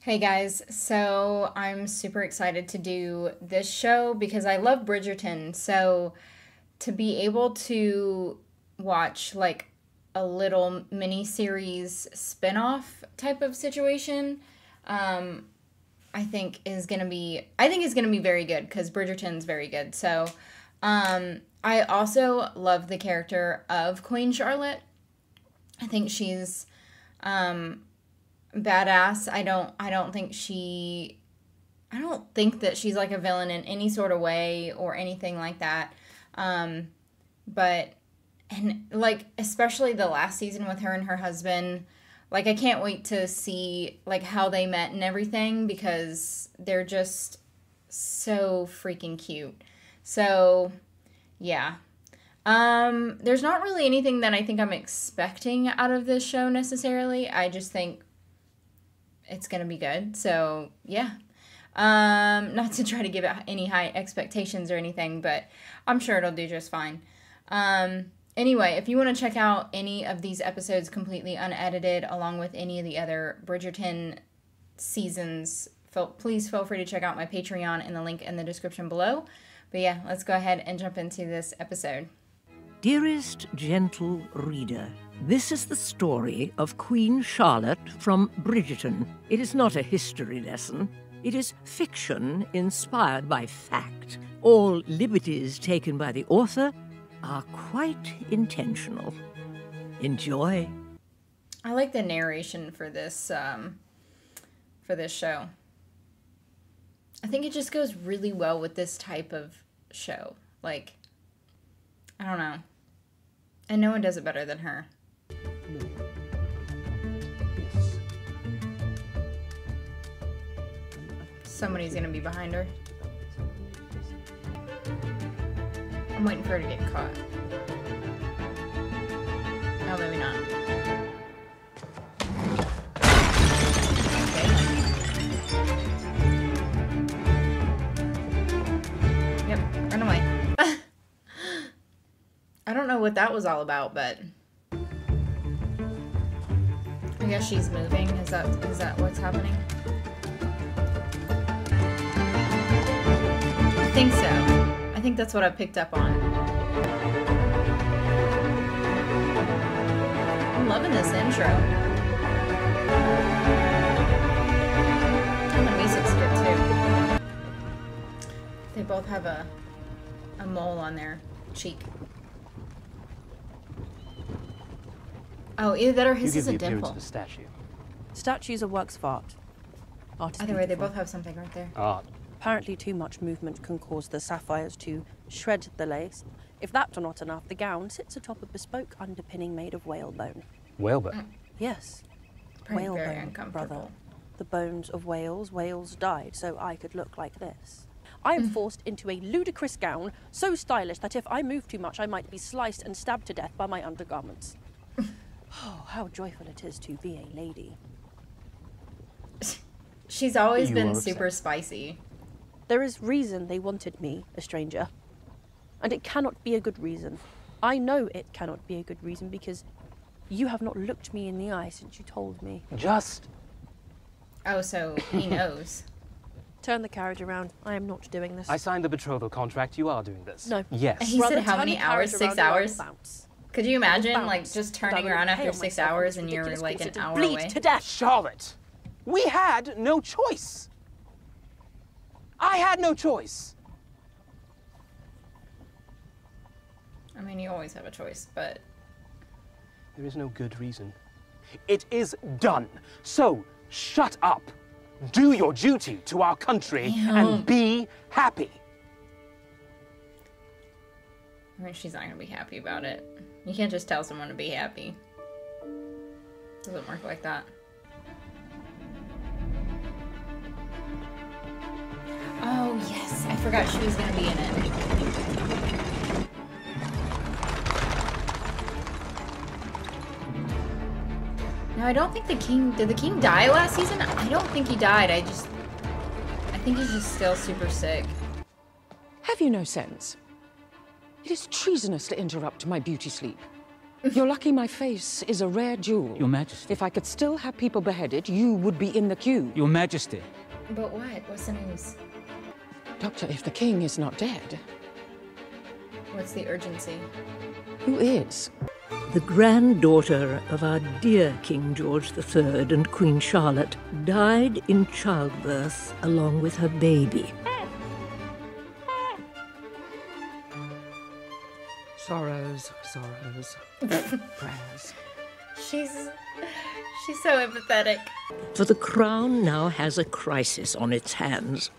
Hey guys, so I'm super excited to do this show because I love Bridgerton. So to be able to watch like a little mini series spin-off type of situation, I think is gonna be very good because Bridgerton's very good. So I also love the character of Queen Charlotte. I think she's badass. I don't think that she's like a villain in any sort of way or anything like that. But and like especially the last season with her and her husband, like I can't wait to see like how they met and everything because they're just so freaking cute. So, yeah. There's not really anything that I think I'm expecting out of this show necessarily. I just think it's gonna be good. So yeah. Not to try to give it any high expectations or anything, but I'm sure it'll do just fine. Anyway, if you want to check out any of these episodes completely unedited, along with any of the other Bridgerton seasons, please feel free to check out my Patreon in the link in the description below. But yeah, let's go ahead and jump into this episode. Dearest gentle reader, this is the story of Queen Charlotte from Bridgerton. It is not a history lesson. It is fiction inspired by fact. All liberties taken by the author are quite intentional. Enjoy. I like the narration for this show. I think it just goes really well with this type of show. Like, I don't know. And no one does it better than her. Somebody's gonna be behind her. I'm waiting for her to get caught. Oh, maybe not. Okay. Yep, run away. I don't know what that was all about, but I guess she's moving. Is that what's happening? I think so. I think that's what I picked up on. I'm loving this intro. And the music's good too. They both have a mole on their cheek. Oh, either that or his is a dimple. Of a statue. Statues are works of art. Art is Either way, they beautiful. both have something right there. Art. Apparently too much movement can cause the sapphires to shred the lace. If that were not enough, the gown sits atop a bespoke underpinning made of whalebone. Whalebone. Yes. Probably very Whalebone, uncomfortable. brother. The bones of whales. Whales died, so I could look like this. I am forced into a ludicrous gown, so stylish that if I move too much, I might be sliced and stabbed to death by my undergarments. Oh, how joyful it is to be a lady. She's always You been are super upset. spicy. There is reason they wanted me, a stranger. And it cannot be a good reason. I know it cannot be a good reason because you have not looked me in the eye since you told me. Just Oh, so he knows. Turn the carriage around. I am not doing this. I signed the betrothal contract. You are doing this. No. Yes. He said how turn many the carriage hours? 6 around or I will hours? bounce. Could you imagine, bounce, like, just and I turning will around after impale 6 myself on hours this and you're, ridiculous like, creature an to hour bleed away? to death. Charlotte, we had no choice. I had no choice. I mean, you always have a choice, but... There is no good reason. It is done. So, shut up. Do your duty to our country and be happy. I mean, she's not gonna be happy about it. You can't just tell someone to be happy. Doesn't work like that. Oh, yes. I forgot she was gonna be in it. No, I don't think the king... Did the king die last season? I don't think he died. I think he's just still super sick. Have you no sense? It is treasonous to interrupt my beauty sleep. You're lucky my face is a rare jewel. Your Majesty. If I could still have people beheaded, you would be in the queue. Your Majesty. But what? What's the news? Doctor, if the king is not dead, What's the urgency? who is? The granddaughter of our dear King George III and Queen Charlotte died in childbirth along with her baby. Sorrows, sorrows, prayers. She's so empathetic. For the crown now has a crisis on its hands.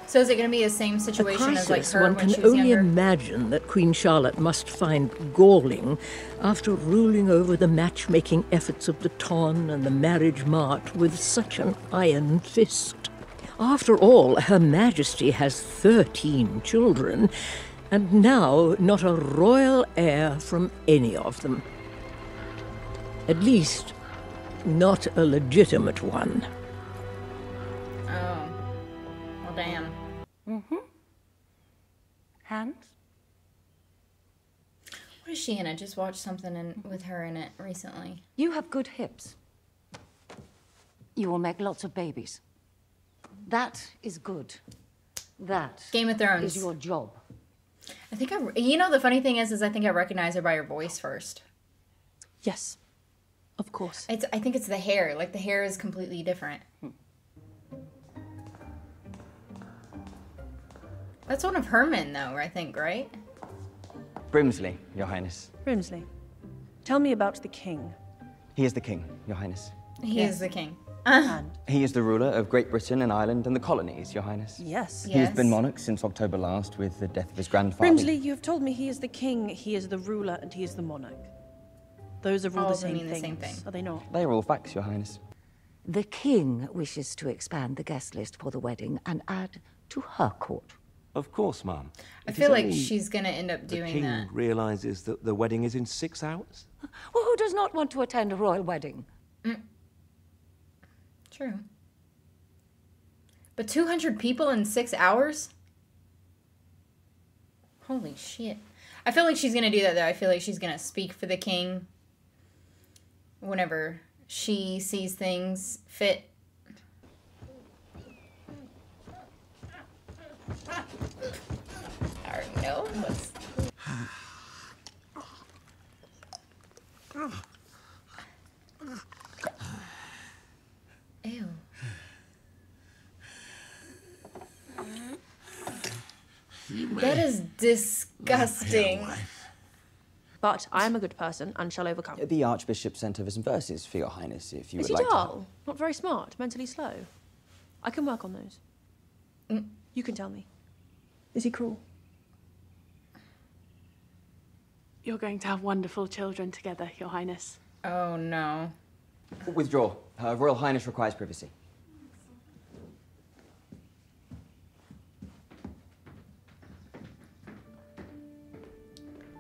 So is it going to be the same A situation as like crisis her one when she can was only younger? imagine that Queen Charlotte must find galling after ruling over the matchmaking efforts of the Ton and the marriage mart with such an iron fist. After all, Her Majesty has 13 children, and now not a royal heir from any of them. At least, not a legitimate one. Oh. Well, damn. Hands? What is she in? I just watched something with her in it recently. You have good hips. You will make lots of babies. That is good. That Game of Thrones. is your job. I think you know, the funny thing is I think I recognize her by her voice first. Yes, of course. I think it's the hair. Like, the hair is completely different. That's one of her men, though, I think, right? Brimsley, Your Highness. Brimsley, tell me about the king. He is the king, Your Highness. He is the king. And He is the ruler of Great Britain and Ireland and the colonies, Your Highness. yes. He has been Yes. monarch since October last with the death of his grandfather. Brimsley, you have told me he is the king, he is the ruler, and he is the monarch. Those are all All the of them same mean the things, same thing. are they not? They are all facts, Your Highness. The king wishes to expand the guest list for the wedding and add to her court. Of course, Mum. I feel like she's going to end up The doing king that. realizes that the wedding is in 6 hours. Well, who does not want to attend a royal wedding? True. But 200 people in 6 hours? Holy shit. I feel like she's going to do that, though. I feel like she's going to speak for the king whenever she sees things fit. I already know what's... Ew. That is disgusting. But I am a good person and shall overcome. The Archbishop sent over some verses for Your Highness, if you Is would he like dull? Not very smart, mentally slow. I can work on those. You can tell me. Is he cruel? You're going to have wonderful children together, Your Highness. Oh no. to. Withdraw. Her Royal Highness requires privacy.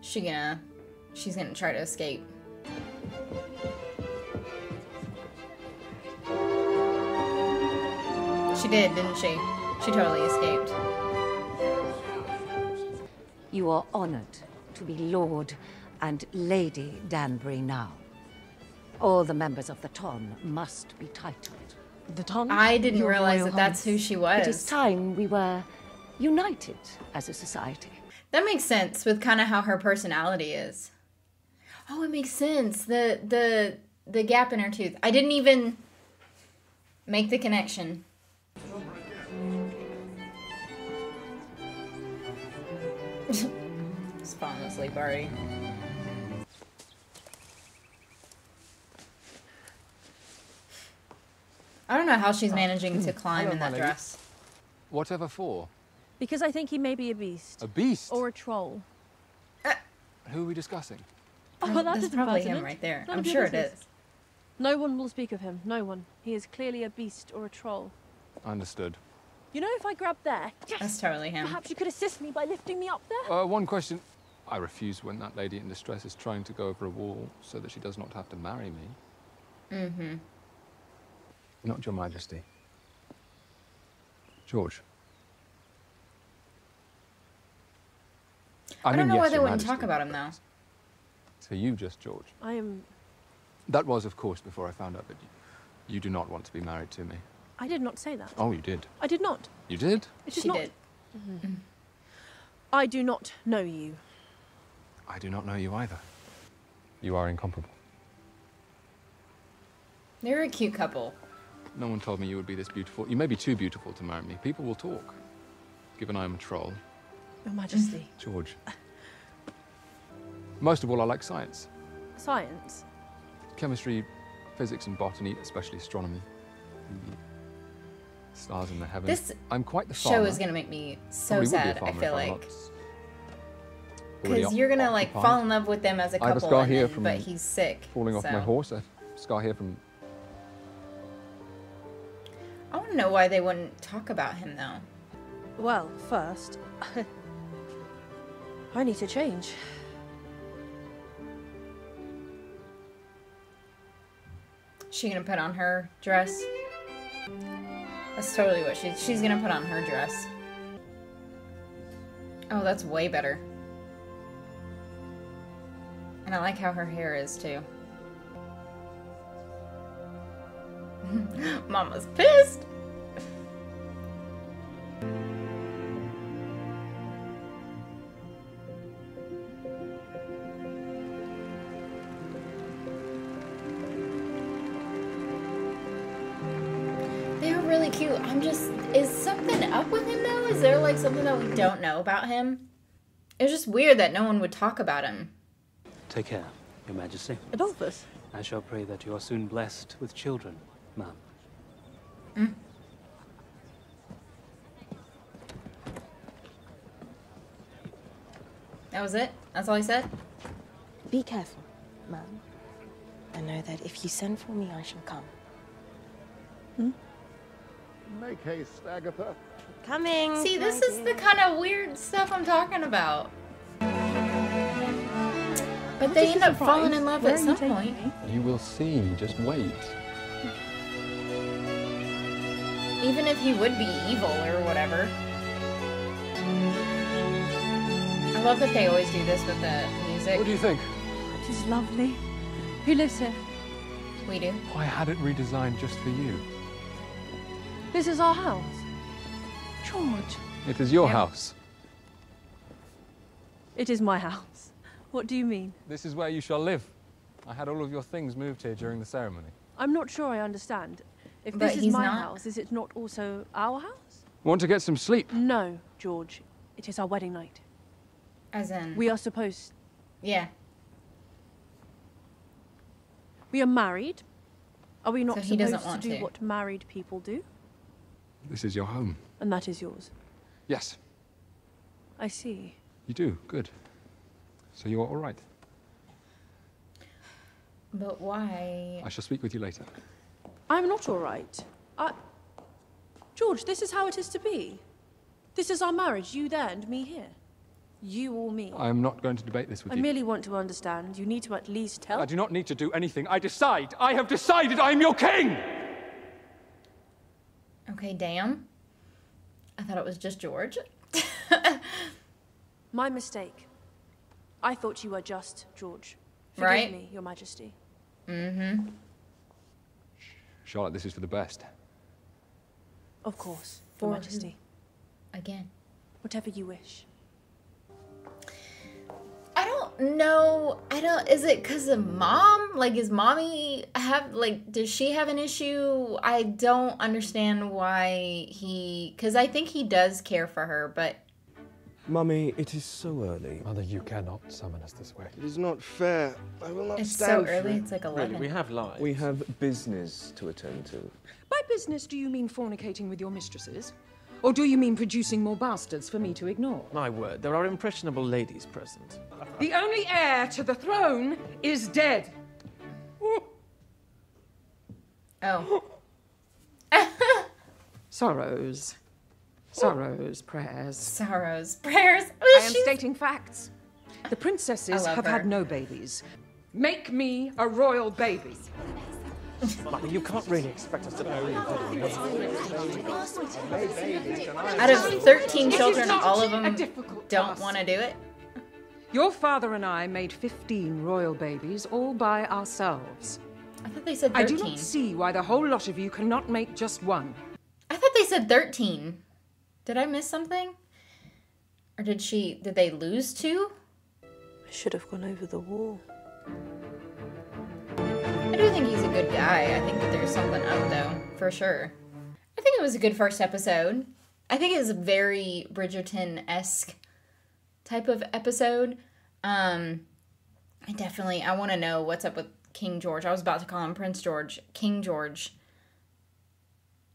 She's gonna try to escape. She did, didn't she? She totally escaped. You are honored to be Lord and Lady Danbury now. All the members of the Ton must be titled. The Ton? I didn't Your realize Royal that that's who Highness. she was. It is time we were united as a society. That makes sense with kind of how her personality is. Oh, it makes sense. The gap in her tooth. I didn't even make the connection. Just falling asleep already. I don't know how she's managing to climb Hello, in my that lady. dress. Whatever for? Because I think he may be a beast. A beast? Or a troll. Who are we discussing? Oh, well, that That's isn't probably pertinent. him right there. None I'm of your sure it business. is. No one will speak of him. No one. He is clearly a beast or a troll. Understood. You know, if I grab there, That's totally him. perhaps you could assist me by lifting me up there? One question. I refuse when that lady in distress is trying to go over a wall so that she does not have to marry me. Mm-hmm. Not Your Majesty. George. I don't know yes, why they Your wouldn't Majesty, talk about him, though. for you, just George. I am... That was, of course, before I found out that you do not want to be married to me. I did not say that. Oh, you did. I did not. You did? It is She not... did. I do not know you. I do not know you either. You are incomparable. They're a cute couple. No one told me you would be this beautiful. You may be too beautiful to marry me. People will talk. Given I am a troll. Your Majesty. George. Most of all, I like science. Science? Chemistry, physics and botany, especially astronomy. The stars in the heavens. This I'm quite the farmer. show is gonna make me so Probably would be a sad, I farmer feel if I'm like. not already Because you're gonna like occupied. fall in love with them as a I have a couple, scar and here then- from but he's sick. falling off so. my horse. A scar here from... I want to know why they wouldn't talk about him though. Well, first... I need to change. She gonna put on her dress? That's totally what she's gonna put on her dress. Oh, that's way better. And I like how her hair is too. Mama's pissed. They are really cute. Is something up with him though? Is there like something that we don't know about him? It's just weird that no one would talk about him. Take care, Your Majesty. Adolphus? I shall pray that you are soon blessed with children, ma'am. That was it? That's all he said? Be careful, ma'am. I know that if you send for me, I shall come. Make haste, Agatha. Coming. See, this is the kind of weird stuff I'm talking about. But they end up falling in love at some point. You will see. Just wait. Even if he would be evil or whatever. I love that they always do this with the music. What do you think? It is lovely. Who lives here? We do. I had it redesigned just for you. This is our house. George. It is your house. It is my house. What do you mean? This is where you shall live. I had all of your things moved here during the ceremony. I'm not sure I understand. If But this is he's my not. house, is it not also our house? Want to get some sleep? No, George. It is our wedding night. As in... We are supposed... Yeah. We are married. Are we not So he doesn't supposed to want do to. what married people do? This is your home. And that is yours. Yes, I see. you do. Good. So you are all right. But why? I shall speak with you later. I'm not all right. George, this is how it is to be. This is our marriage, you there and me here. You or me. I am not going to debate this with I you. merely want to understand. You need to at least tell. I do not need to do anything. I decide. I have decided I am your king! Okay, damn. I thought it was just George. My mistake. I thought you were just George. Forgive Right. me, Your Majesty. Mm-hmm. Charlotte, this is for the best. Of course, For Your who? Majesty. Again. Whatever you wish. I don't know. Is it because of mom? Like, does mommy have, like, does she have an issue? I don't understand why because I think he does care for her, but. Mummy, it is so early. Mother, you cannot summon us this way. It is not fair. I will not It's stand so for early, it. it's like 11. Really, we have lives. We have business to attend to. By business, do you mean fornicating with your mistresses? Or do you mean producing more bastards for me to ignore? My word, there are impressionable ladies present. The only heir to the throne is dead. Oh. Sorrows. Sorrows, prayers. Sorrows, prayers. I am stating facts. The princesses I love have her. had no babies. Make me a royal baby. Mummy, you can't really expect us to Out of 13 It is children, not all of a them difficult don't task. want to do it. Your father and I made 15 royal babies all by ourselves. I thought they said 13. I do not see why the whole lot of you cannot make just one. I thought they said 13. Did I miss something? Or did they lose 2? I should have gone over the wall. I do think he's a good guy. I think that there's something up, though, for sure. I think it was a good first episode. I think it was a very Bridgerton-esque type of episode. I want to know what's up with King George. I was about to call him Prince George. King George.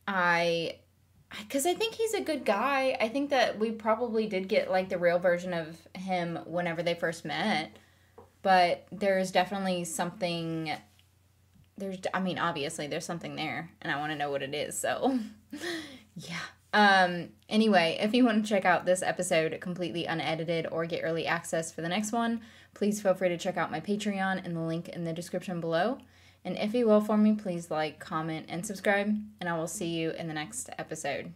Because I think he's a good guy. I think that we probably did get, like, the real version of him whenever they first met. But there's definitely something... obviously there's something there. And I want to know what it is, so... yeah. Anyway, if you want to check out this episode completely unedited or get early access for the next one, please feel free to check out my Patreon and the link in the description below. And if you will for me, please like, comment, and subscribe, and I will see you in the next episode.